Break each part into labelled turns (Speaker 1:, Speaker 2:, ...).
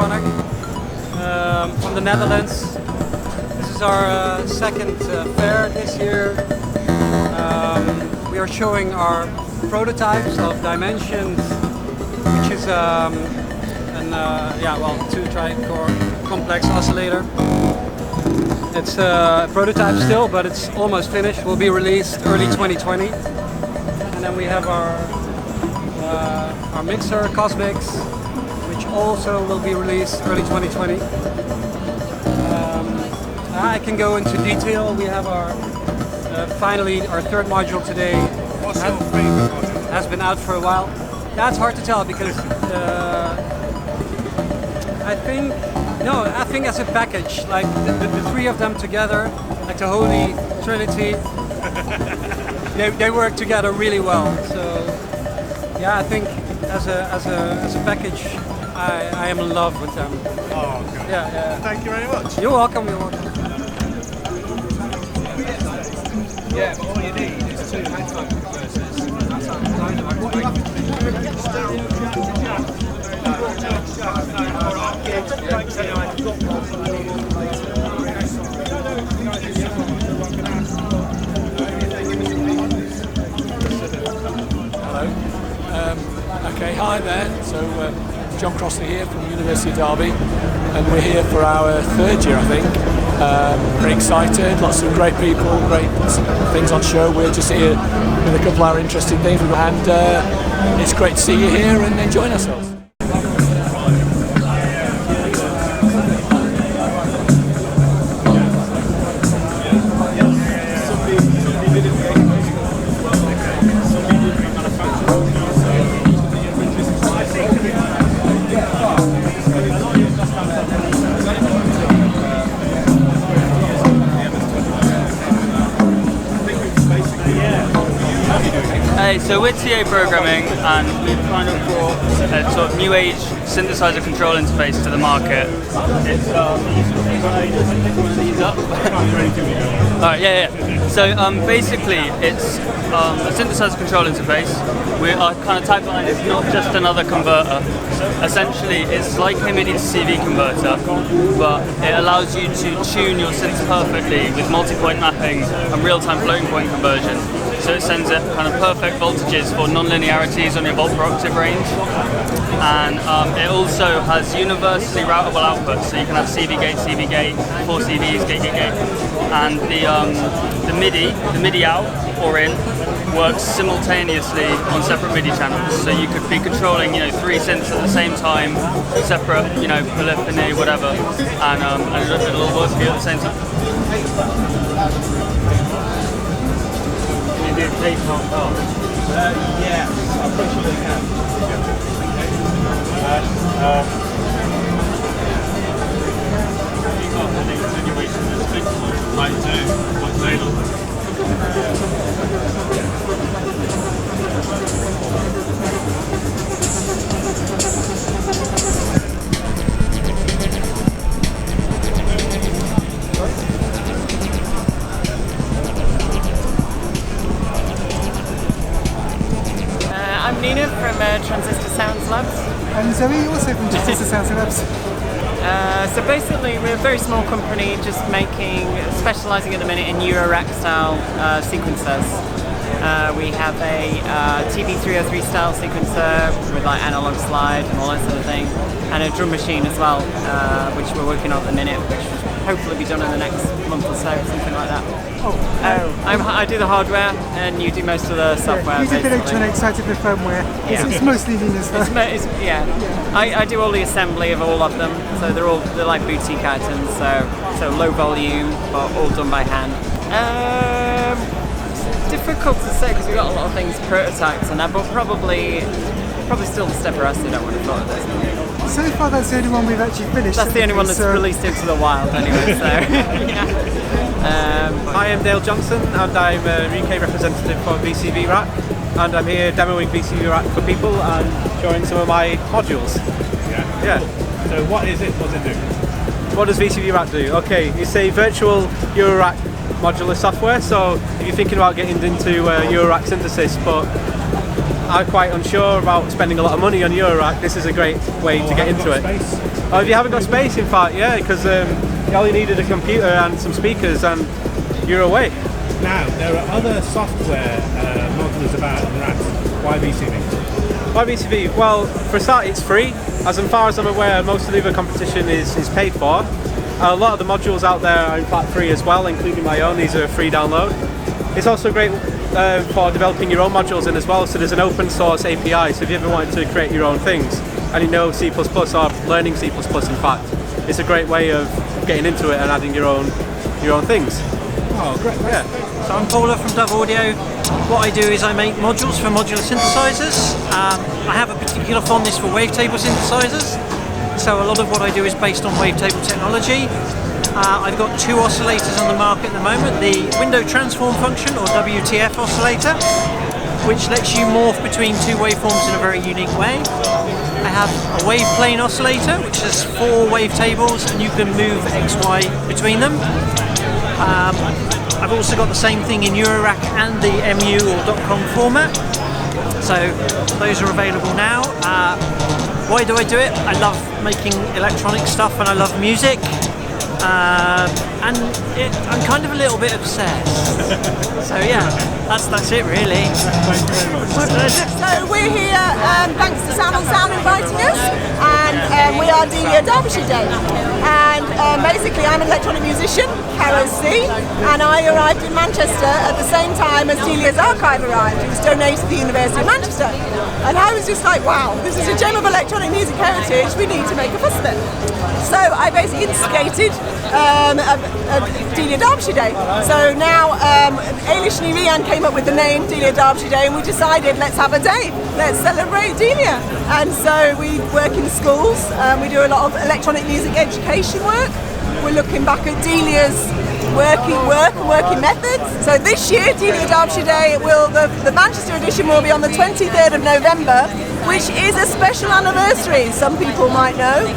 Speaker 1: electronic from the Netherlands. This is our second fair this year. We are showing our prototypes of Dimensions, which is two-tricore complex oscillator. It's a prototype still, but it's almost finished. Will be released early 2020. And then we have our mixer Cosmics, which also will be released early 2020. I can go into detail. We have our finally our third module today.
Speaker 2: What's your favorite module?
Speaker 1: Has been out for a while. That's hard to tell because I think as a package, like the three of them together, like the Holy Trinity, they work together really well. So yeah, I think as a package, I am in love with them.
Speaker 2: Oh, good.
Speaker 1: Yeah.
Speaker 2: Thank you very much.
Speaker 1: You're welcome. You're welcome.
Speaker 3: Yeah, but all you need is 2 headphone compressors. That's how
Speaker 4: Hello. Okay, hi there. So John Crossley here from the University of Derby, and we're here for our third year, I think. Very excited, lots of great people, great things on show. We're just here with a couple of our interesting things, and it's great to see you here and enjoying ourselves.
Speaker 5: So we're TA Programming, and we've kind of brought a sort of new age synthesizer control interface to the market. It's these up. Alright, yeah. So basically, it's a synthesizer control interface. Our kind of tagline is not just another converter. Essentially, it's like a MIDI to CV converter, but it allows you to tune your synths perfectly with multi-point mapping and real-time floating point conversion. So it sends it kind of perfect voltages for non-linearities on your volt per octave range, and it also has universally routable outputs, so you can have CV gate, 4 CVs, gate, and the MIDI out or in works simultaneously on separate MIDI channels. So you could be controlling, 3 synths at the same time, separate, polyphony, whatever, and it'll all work for you at the same time.
Speaker 3: yeah, I'm pretty sure they can. You've got an attenuation that's fixed right to what they look like.
Speaker 6: I'm Nina from Transistor Sounds Labs.
Speaker 7: And Zoe, also from Transistor Sounds Labs.
Speaker 6: So basically, we're a very small company, just specialising at the minute in Euro Rack style sequencers. We have a TB303 style sequencer with like analog slide and all that sort of thing, and a drum machine as well, which we're working on at the minute, which will hopefully be done in the next month or so, something like that. I do the hardware, and you do most of the software.
Speaker 7: You do the electronics, I do the firmware.
Speaker 6: Yeah.
Speaker 7: It's mostly Nina's stuff.
Speaker 6: I do all the assembly of all of them, so they're like boutique items, so low volume, but all done by hand. It's difficult to say because we've got a lot of things prototypes and that, but probably still the stepper acid, I would have thought at this point.
Speaker 7: So far, that's the only one we've actually finished.
Speaker 6: That's the only one that's released into the wild, anyway. So,
Speaker 8: Hi, I'm Dale Johnson, and I'm a UK representative for VCV Rack, and I'm here demoing VCV Rack for people and showing some of my modules.
Speaker 2: Yeah. So what is it? What does it do?
Speaker 8: What does VCV Rack do? Okay, it's a virtual Eurorack modular software. So if you're thinking about getting into Eurorack synthesis, but are quite unsure about spending a lot of money on Eurorack, this is a great way to get into it. Oh, if you haven't got space, in fact, yeah, because all you needed a computer and some speakers and you're away.
Speaker 2: Now, there are other software modulars about and racks. Why VCV?
Speaker 8: Why VCV? Well, for a start, it's free. As far as I'm aware, most of the other competition is paid for. A lot of the modules out there are in fact free as well, including my own. These are a free download. It's also great for developing your own modules in as well, so there's an open source API, so if you ever wanted to create your own things, and you know C++ or learning C++ in fact, it's a great way of getting into it and adding your own things.
Speaker 2: Oh, great.
Speaker 8: Yeah.
Speaker 1: So I'm Paula from Dove Audio. What I do is I make modules for modular synthesizers. I have a particular fondness for wavetable synthesizers, so a lot of what I do is based on wavetable technology. I've got two oscillators on the market at the moment, the window transform function, or WTF oscillator, which lets you morph between two waveforms in a very unique way. I have a wave plane oscillator, which has 4 wavetables, and you can move XY between them. I've also got the same thing in Eurorack and the MU or .com format, so those are available now. Why do I do it? I love making electronic stuff and I love music, and I'm kind of a little bit obsessed. So yeah, that's it really.
Speaker 9: So we're here thanks to Sound on Sound inviting us, and we are Delia Derbyshire Day. And basically I'm an electronic musician, Kyra C, and I arrived in Manchester at the same time as Delia's archive arrived. It was donated to the University of Manchester. And I was just like, wow, this is a gem of electronic music heritage, we need to make a fuss of it. So I basically instigated a Delia Derbyshire Day. So now Ailish and Rian came up with the name Delia Derbyshire Day, and we decided let's have a day, let's celebrate Delia. And so we work in schools, we do a lot of electronic music education work. We're looking back at Delia's working methods. So this year, Delia Derbyshire Day, the Manchester edition will be on the 23rd of November, which is a special anniversary, some people might know.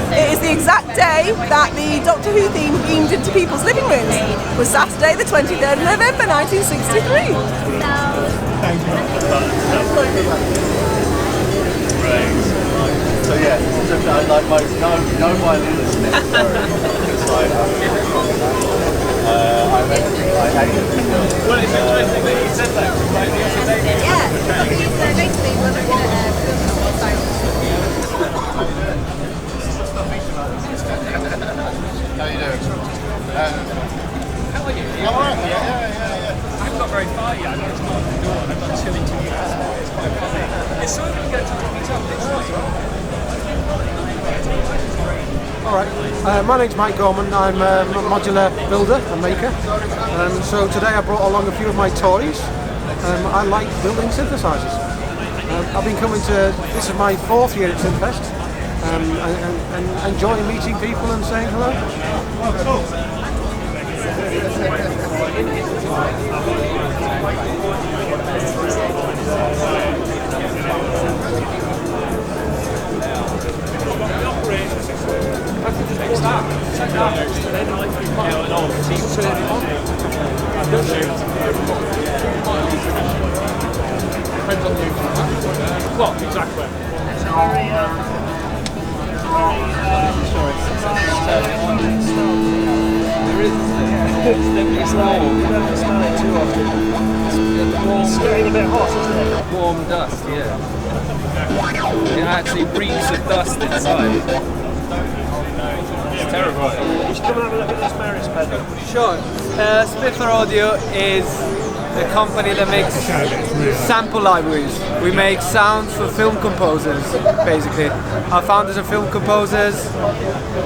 Speaker 9: It is the exact day that the Doctor Who theme beamed into people's living rooms. It was Saturday the 23rd of November 1963.
Speaker 10: So yeah, like no violinist necessarily, because I hate it.
Speaker 3: Well, it's interesting that you said that.
Speaker 9: Yeah, so basically we're
Speaker 10: How are you doing?
Speaker 3: How are you?
Speaker 10: I'm alright, yeah.
Speaker 3: I haven't got very far yet. I've just got off the door and I've got 2 interviews. It's quite funny. It's something we get to meet up next week.
Speaker 11: Alright, my name's Mike Gorman. I'm a modular builder and maker. So today I brought along a few of my toys. I like building synthesizers. I've been coming to, this is my 4th year at Synthfest, and enjoying meeting people and saying hello.
Speaker 2: Oh, cool.
Speaker 3: What exactly?
Speaker 12: It's warm. You don't smell it too often. It's getting a bit hot, isn't it? Warm dust, yeah. It actually reeks of dust inside. It's terrifying.
Speaker 3: You should come and have a look at this Maris pedal.
Speaker 13: Sure. Spitfire Audio is a company that makes sample libraries. We make sounds for film composers, basically. Our founders are film composers,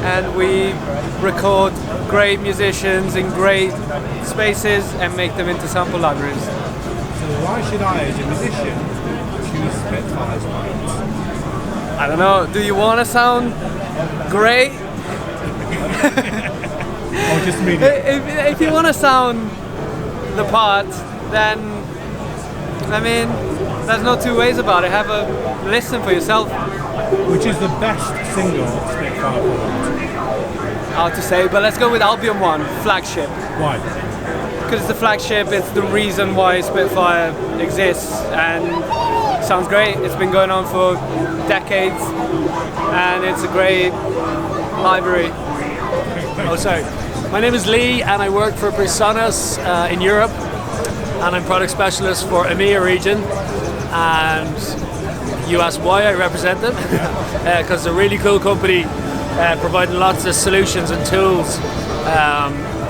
Speaker 13: and we record great musicians in great spaces and make them into sample libraries.
Speaker 2: So why should I, as a musician, choose Spitfire's ones?
Speaker 13: I don't know, do you want to sound great?
Speaker 2: Or just medium?
Speaker 13: If you want to sound the part, then, I mean, there's no two ways about it. Have a listen for yourself.
Speaker 2: Which is the best single Spitfire product?
Speaker 13: Hard to say, but let's go with Albion 1, Flagship.
Speaker 2: Why?
Speaker 13: Because it's the flagship, it's the reason why Spitfire exists, and sounds great. It's been going on for decades, and it's a great library.
Speaker 4: Oh, sorry. My name is Lee, and I work for Presonus in Europe, and I'm product specialist for EMEA region. And you asked why I represent them, because they're a really cool company, providing lots of solutions and tools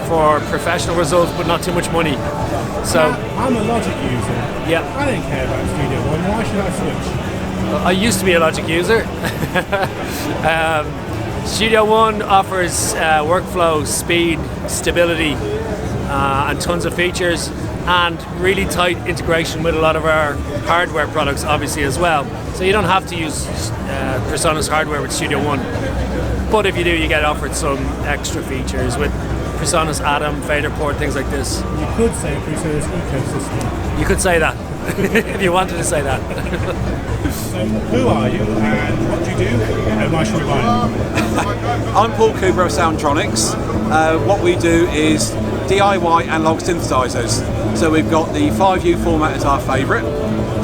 Speaker 4: for professional results, but not too much money. So
Speaker 2: I'm a Logic user.
Speaker 4: Yeah.
Speaker 2: I don't care about Studio One. Why should I switch?
Speaker 4: I used to be a Logic user. Studio One offers workflow, speed, stability, and tons of features, and really tight integration with a lot of our hardware products, obviously, as well. So you don't have to use Presonus hardware with Studio One, but if you do, you get offered some extra features with Presonus Atom, fader port, things like this.
Speaker 2: You could say Presonus ecosystem.
Speaker 4: You could say that, if you wanted to say that.
Speaker 2: So who are you and what do you do and why should we buy it?
Speaker 14: I'm Paul Cooper of Soundtronics. What we do is DIY analog synthesizers. So we've got the 5U format as our favourite.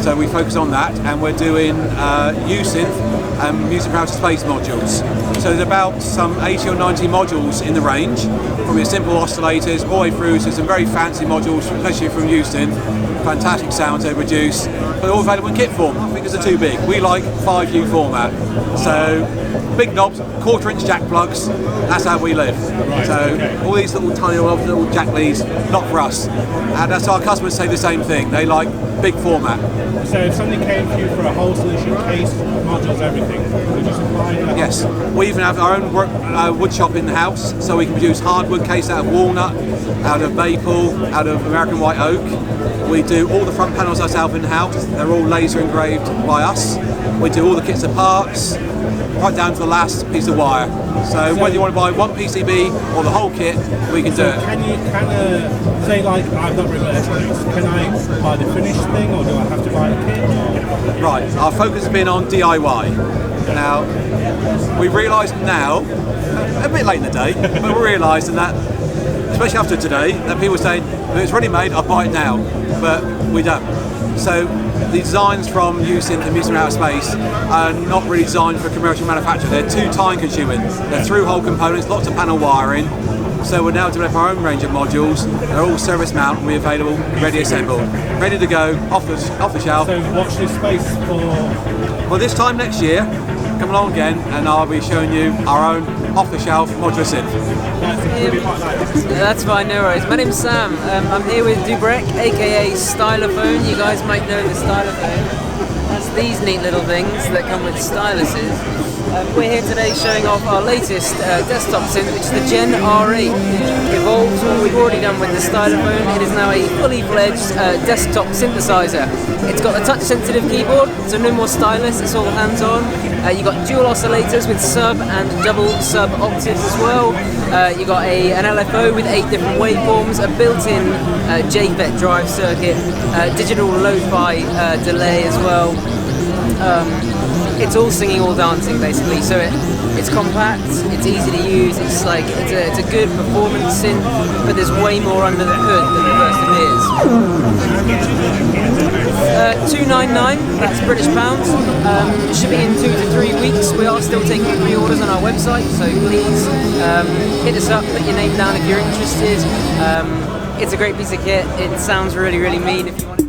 Speaker 14: So we focus on that, and we're doing U-Synth and music from outer space modules. So there's about some 80 or 90 modules in the range, from your simple oscillators all the way through to some very fancy modules, especially from U-Synth. Fantastic sounds they produce, but all available in kit form. I think they're too big. We like 5U format. So big knobs, 1/4-inch jack plugs, that's how we live. So all these little tiny little jack leads, not for us. And that's our customers say the same thing. They like big format.
Speaker 2: So if somebody came to you for a whole solution, case, modules, everything, would you supply that?
Speaker 14: Yes, we even have our own wood shop in the house, so we can produce hardwood case out of walnut, out of maple, out of American white oak. We do all the front panels ourselves in the house. They're all laser engraved by us. We do all the kits and parts, right down to the last piece of wire. So whether you want to buy one PCB or the whole kit, we can do it.
Speaker 2: Can you say, like, I've got real electronics, can I buy the finished thing or do I have to buy a kit?
Speaker 14: Right, our focus has been on DIY. Now, we realise now, a bit late in the day, but we're realising that, especially after today, that people are saying, if it's ready made, I'll buy it now, but we don't. So the designs from U-Synth and Music from Outer Space are not really designed for commercial manufacture. They're too time consuming. They're through-hole components, lots of panel wiring. So we're now developing our own range of modules. They're all service mount and we're available, ready assembled, ready to go, off the shelf.
Speaker 2: So watch this space for...
Speaker 14: Well, this time next year, come along again and I'll be showing you our own off-the-shelf modular synth.
Speaker 15: That's fine, no worries. My name's Sam. I'm here with Dubrek, aka Stylophone. You guys might know the Stylophone. That's these neat little things that come with styluses. We're here today showing off our latest desktop synth, which is the Gen R8. Evolves what we've already done with the Stylophone. It is now a fully fledged desktop synthesizer. It's got a touch-sensitive keyboard, so no more stylus, it's all hands-on. You've got dual oscillators with sub and double sub octaves as well. You've got an LFO with 8 different waveforms, a built-in JFET drive circuit, digital lo-fi delay as well. It's all singing, all dancing, basically. So it's compact, it's easy to use. It's a good performance synth, but there's way more under the hood than it first appears. $299, that's British pounds. Shipping in 2 to 3 weeks. We are still taking pre-orders on our website, so please hit us up, put your name down if you're interested. It's a great piece of kit. It sounds really, really mean if you want.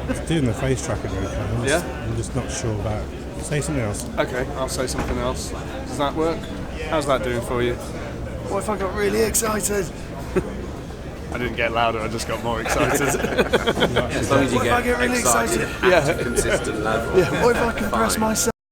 Speaker 2: It's doing the face tracking really fun.
Speaker 16: Yeah?
Speaker 2: I'm just not sure about. Say something else.
Speaker 16: Okay, I'll say something else. Does that work? How's that doing for you? What if I got really excited? I didn't get louder, I just got more excited.
Speaker 17: As long as you
Speaker 16: What if I get really excited?
Speaker 17: at a consistent level.
Speaker 16: Yeah, what if I compress myself?